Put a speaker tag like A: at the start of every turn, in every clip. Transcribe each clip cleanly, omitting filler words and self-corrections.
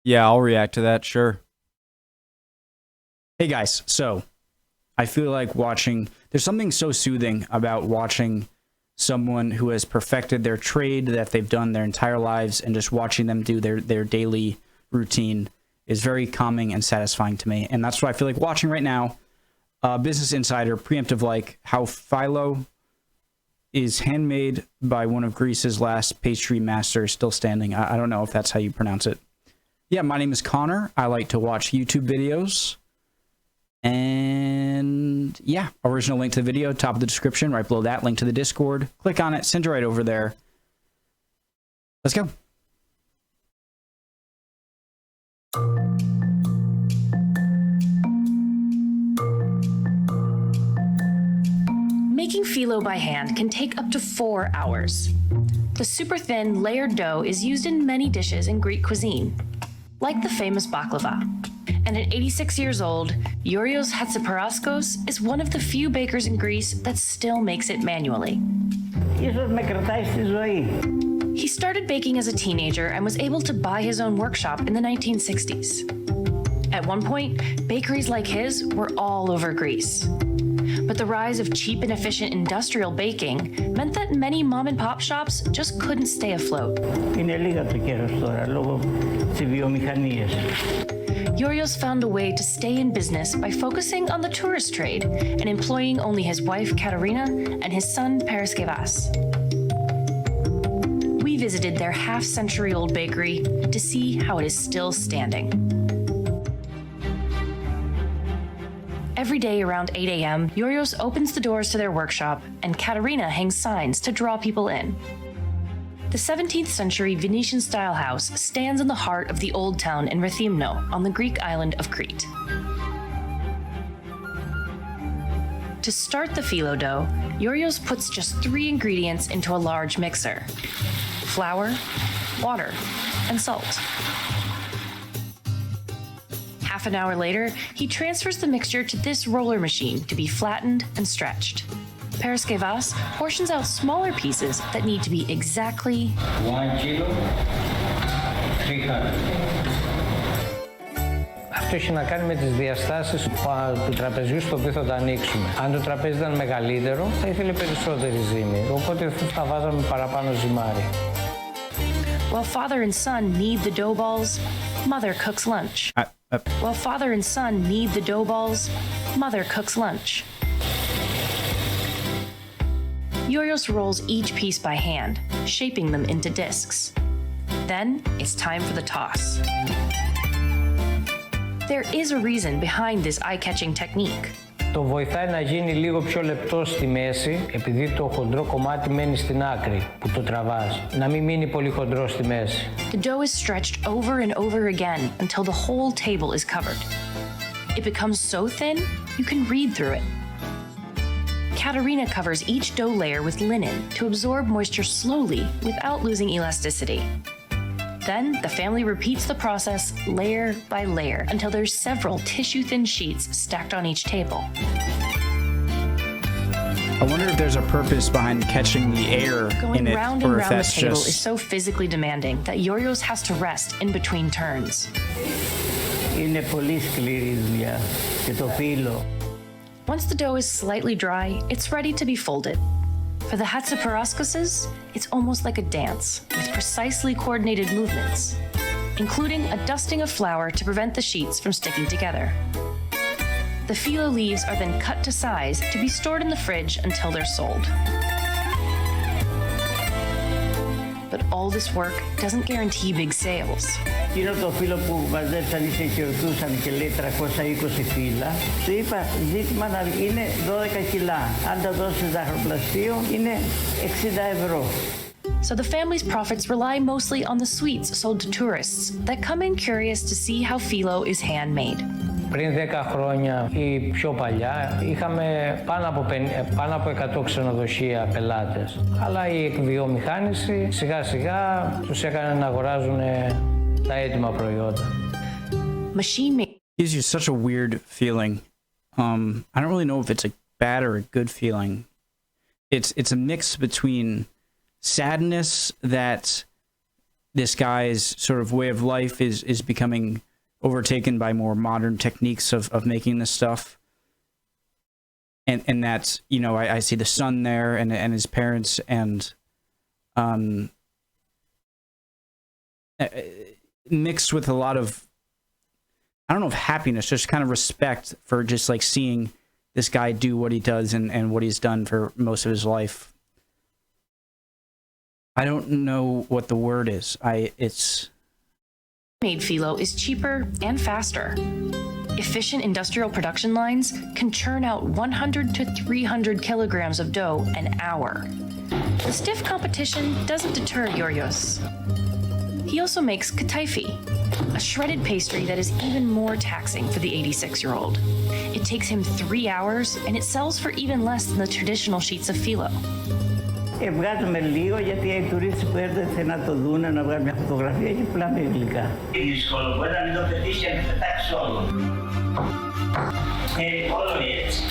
A: Yeah, I'll react to that, sure.
B: Hey guys, so I feel like there's something so soothing about watching someone who has perfected their trade that they've done their entire lives, and just watching them do their daily routine is very calming and satisfying to me. And that's what I feel like watching right now. Business Insider, preemptive like, how Phyllo is handmade by one of Greece's last pastry masters, still standing. I don't know if that's how you pronounce it. Yeah, my name is Connor. I like to watch YouTube videos. And yeah, original link to the video, top of the description, right below that, link to the Discord. Click on it, send it right over there. Let's go.
C: Making phyllo by hand can take up to 4 hours. The super thin, layered dough is used in many dishes in Greek cuisine, like the famous baklava. And at 86 years old, Yorios Hatziparaskos is one of the few bakers in Greece that still makes it manually. He started baking as a teenager and was able to buy his own workshop in the 1960s. At one point, bakeries like his were all over Greece. But the rise of cheap and efficient industrial baking meant that many mom-and-pop shops just couldn't stay afloat. Yorios found a way to stay in business by focusing on the tourist trade and employing only his wife Katerina and his son Paraskevas. We visited their half-century-old bakery to see how it is still standing. Every day around 8 a.m., Yorios opens the doors to their workshop, and Katerina hangs signs to draw people in. The 17th century Venetian-style house stands in the heart of the old town in Rethymno on the Greek island of Crete. To start the phyllo dough, Yorios puts just 3 ingredients into a large mixer: flour, water, and salt. Half an hour later, he transfers the mixture to this roller machine to be flattened and stretched. Paraskevas portions out smaller pieces that need to be exactly
D: 1 kilo, 300. Αυτό έχει να κάνει με τις διαστάσεις του τραπεζιού στο οποίο θα το ανοίξουμε. Αν το τραπέζι ήταν μεγαλύτερο, θα ήθελε περισσότερη ζύμη, οπότε θα βάζαμε παραπάνω ζυμάρι.
C: While father and son knead the dough balls, mother cooks lunch. While father and son knead the dough balls, mother cooks lunch. Yorios rolls each piece by hand, shaping them into discs. Then it's time for the toss. There is a reason behind this eye-catching technique.
D: Το βοηθάει να γίνει λίγο πιο λεπτό στη μέση, επειδή το χοντρό κομμάτι μένει στην άκρη που το τραβάς. Να μην μείνει πολύ χοντρό στη μέση.
C: The dough is stretched over and over again until the whole table is covered. It becomes so thin, you can read through it. Katerina covers each dough layer with linen to absorb moisture slowly without losing elasticity. Then, the family repeats the process layer by layer until there's several tissue-thin sheets stacked on each table.
B: I wonder if there's a purpose behind catching the air
C: Going
B: in it,
C: round
B: or
C: and
B: if
C: round the
B: that's
C: table
B: just...
C: is so physically demanding that Yorios has to rest in between turns.
D: Είναι πολύ σκληρή δουλειά και το φύλλο.
C: Once the dough is slightly dry, it's ready to be folded. For the Hatziparaskoses, it's almost like a dance, with precisely coordinated movements, including a dusting of flour to prevent the sheets from sticking together. The phyllo leaves are then cut to size to be stored in the fridge until they're sold. But all this work doesn't guarantee big sales.
D: Είναι το φύλλο που μαζέψαν ή σε χειροτούσαν και λέει 320 φύλλα. Σου είπα, ζήτημα να είναι 12 κιλά. Αν τα δώσεις ζαχαροπλαστείο, είναι 60 ευρώ.
C: So the family's profits rely mostly on the sweets sold to tourists that come in curious to see how phyllo is handmade.
D: Πριν 10 χρόνια ή πιο παλιά είχαμε πάνω από 100 ξενοδοχεία πελάτες. Αλλά η εκβιομηχάνηση σιγά σιγά τους έκανε να αγοράζουν τα έτοιμα προϊόντα.
C: Machine
B: Gives you such a weird feeling. I don't really know if it's a bad or a good feeling. It's a mix between sadness that this guy's sort of way of life is becoming overtaken by more modern techniques of making this stuff. And that's, you know, I see the son there and his parents, and mixed with a lot of, I don't know if happiness, just kind of respect for just like seeing this guy do what he does and what he's done for most of his life. I don't know what the word is. It's
C: Handmade phyllo is cheaper and faster. Efficient industrial production lines can churn out 100 to 300 kilograms of dough an hour. The stiff competition doesn't deter Yorgos. He also makes kataifi, a shredded pastry that is even more taxing for the 86-year-old. It takes him 3 hours, and it sells for even less than the traditional sheets of phyllo.
A: Βγάζουμε λίγο γιατί οι τουρίστες που έρχονται να το δουν, να βγάλουν μια φωτογραφία και πουλάμε γλυκά. Είναι δύσκολο, μπορεί να μην το πετύχει και να το πετάξει όλο. Όλο έτσι.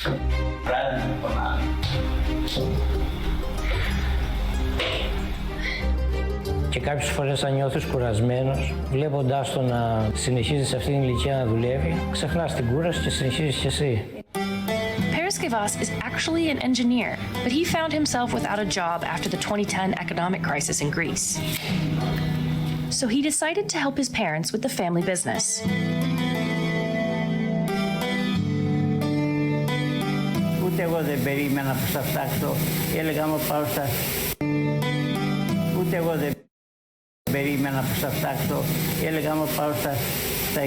A: Πράγματι με πονάμε.
D: Και κάποιες φορές αν νιώθεις κουρασμένος, βλέποντάς το να συνεχίζει σε αυτήν την ηλικία να δουλεύει, ξεχνάς την κούραση και συνεχίζεις κι εσύ.
C: Paraskevas is actually an engineer, but he found himself without a job after the 2010 economic crisis in Greece. So he decided to help his parents with the family business.
A: Ούτε εγώ δεν περίμενα που θα φτάσω. Έλεγα μου πάω στα... Ούτε εγώ δεν περίμενα που θα φτάσω. Έλεγα μου πάω στα 60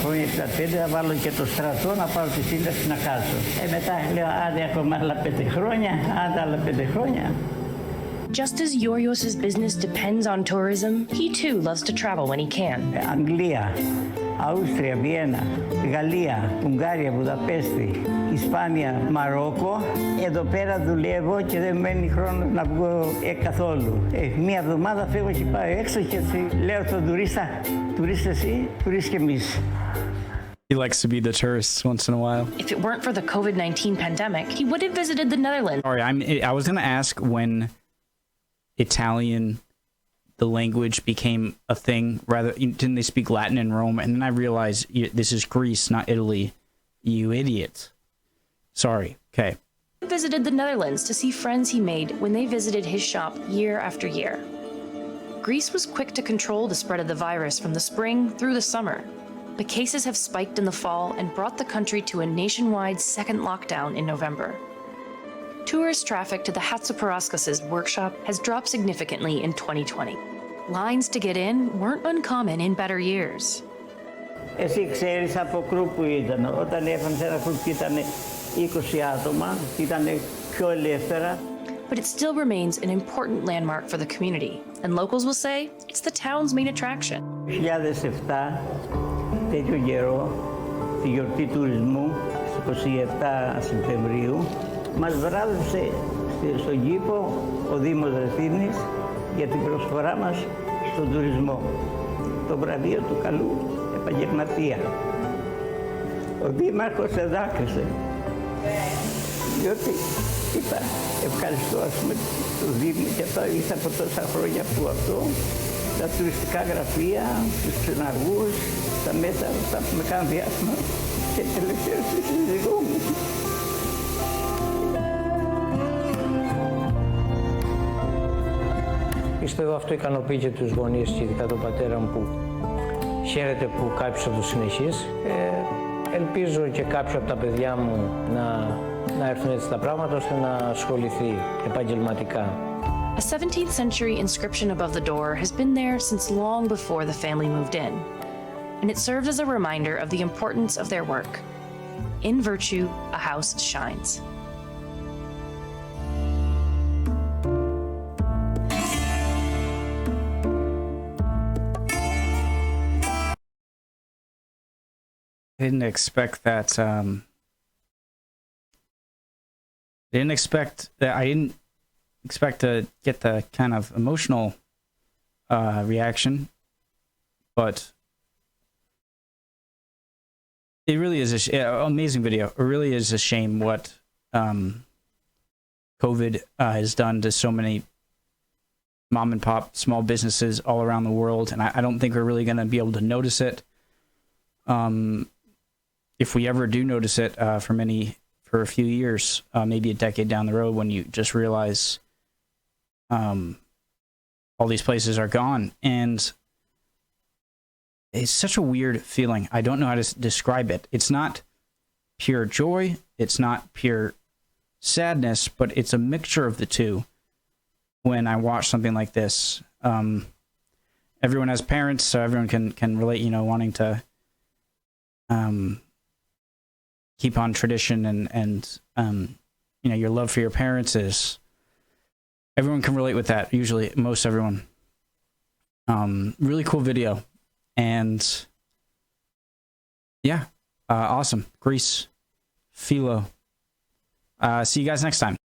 A: χρόνια, 65, θα βάλω και το στρατό να πάρω τη σύνταξη να κάτσω. Μετά λέω, άντε ακόμα άλλα 5 χρόνια, άντε άλλα 5 χρόνια.
C: Just as Yorgos' business depends on tourism, he too loves to travel when he can.
A: Αγγλία, Αούστρια, Βιέννα, Γαλλία, Ουγγάρια, Βουδαπέστη, Ισπάνια, Μαρόκο. Εδώ πέρα δουλεύω και δεν μένει χρόνος να βγω καθόλου. Μία εβδομάδα φεύγω και πάω έξω και λέω στον τουρίστα, τουρίστα εσύ, τουρίστα και εμείς.
B: he likes to be the tourist once in a while.
C: If it weren't for the COVID-19 pandemic, he would have visited the Netherlands.
B: Sorry, I was gonna ask when Italian, the language, became a thing. Rather, didn't they speak Latin in Rome? And then I realized this is Greece, not Italy. You idiot. Sorry. Okay.
C: He visited the Netherlands to see friends he made when they visited his shop year after year. Greece was quick to control the spread of the virus from the spring through the summer. But cases have spiked in the fall and brought the country to a nationwide second lockdown in November. Tourist traffic to the Hatziparaskis' workshop has dropped significantly in 2020. Lines to get in weren't uncommon in better years.
A: Εσύ ξέρεις από κρου που ήταν. Όταν έφανε ένα κρου που ήταν 20 άτομα, ήταν πιο ελεύθερα.
C: But it still remains an important landmark for the community, and locals will say it's the town's main attraction.
A: 2007, τέτοιο καιρό, τη γιορτή τουρισμού, στις 27 Σεπτεμβρίου, μας βράδυσε στον κήπο ο Δήμος Ρεθύμνης για την προσφορά μας στον τουρισμό. Το βραβείο του καλού επαγγελματία. Ο Δήμαρχος εδάκρυσε, διότι είπα ευχαριστώ το Δήμο και αυτό ήρθα από τόσα χρόνια που αυτό, τα τουριστικά γραφεία, τους ξεναγούς, τα μέσα αυτά που με κάνουν διάσημα και τελευταίο στη σύζυγό μου.
D: Πιστεύω αυτό ικανοποιεί και τους γονείς και ειδικά τον πατέρα μου που χαίρεται που κάποιος θα το συνεχίσει. Ελπίζω και κάποιο από τα παιδιά μου να έρθουν έτσι τα πράγματα ώστε να ασχοληθεί επαγγελματικά.
C: A 17th century inscription above the door has been there since long before the family moved in, and it serves as a reminder of the importance of their work. In virtue, a house shines.
B: I didn't expect that. I didn't expect to get the kind of emotional reaction, but it really is amazing video. It really is a shame what COVID has done to so many mom and pop small businesses all around the world, and I don't think we're really going to be able to notice it. If we ever do notice it, for a few years, maybe a decade down the road, when you just realize all these places are gone. And it's such a weird feeling. I don't know how to describe it. It's not pure joy. It's not pure sadness, but it's a mixture of the two. When I watch something like this, everyone has parents, so everyone can relate, wanting to keep on tradition and your love for your parents is, everyone can relate with that, usually, most everyone. Really cool video. And yeah, awesome. Greece, Phyllo. See you guys next time.